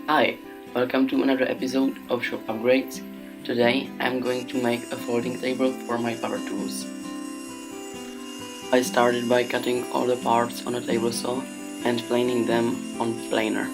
Hi, welcome to another episode of Shop Upgrades. Today I'm going to make a folding table for my power tools. I started by cutting all the parts on a table saw and planing them on planer.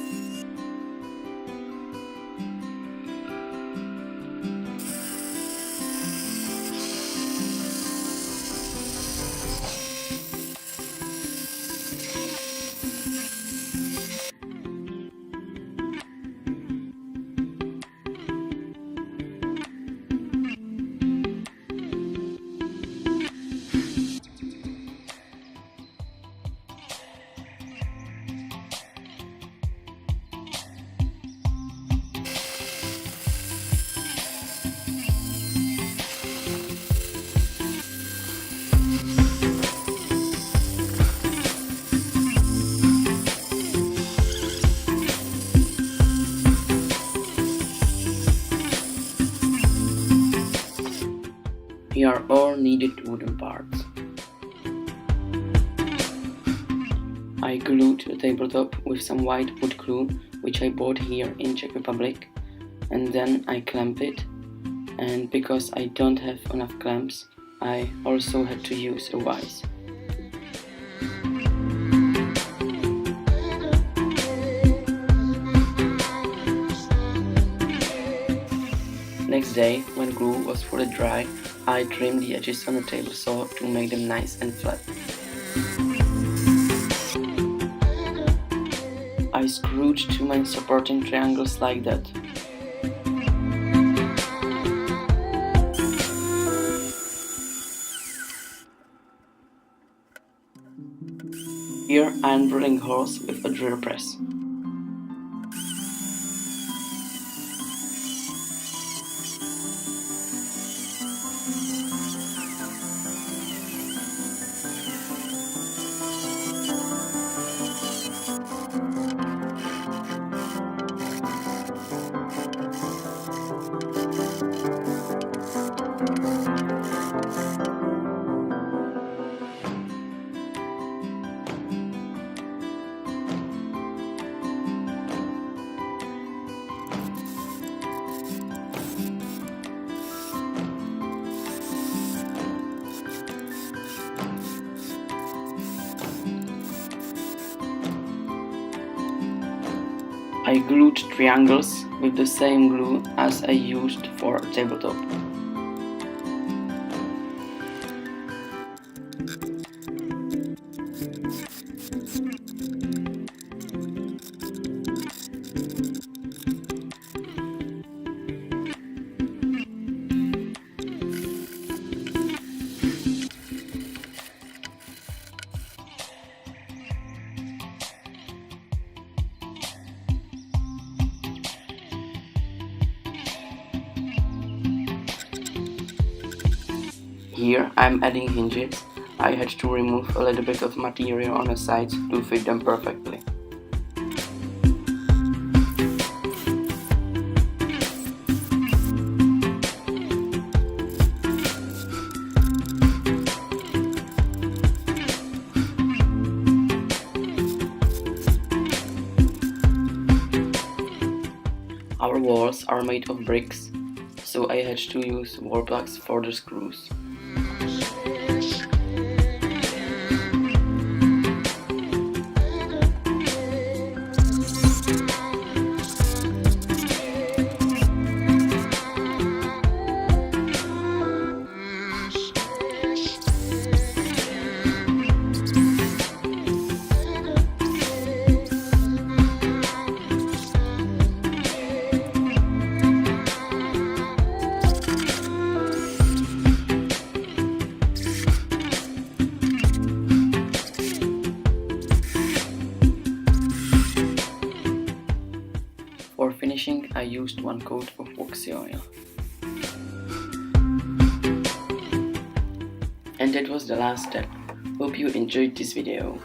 Here are all needed wooden parts. I glued the tabletop with some white wood glue, which I bought here in Czech Republic, and then I clamp it, and because I don't have enough clamps, I also had to use a vise. Next day, when glue was fully dry, I trimmed the edges on the table saw to make them nice and flat. I screwed two main supporting triangles like that. Here I am drilling holes with a drill press. I glued triangles with the same glue as I used for a tabletop. Here I'm adding hinges. I had to remove a little bit of material on the sides to fit them perfectly. Our walls are made of bricks, so I had to use wall plugs for the screws. For finishing, I used one coat of epoxy oil. And that was the last step. Hope you enjoyed this video.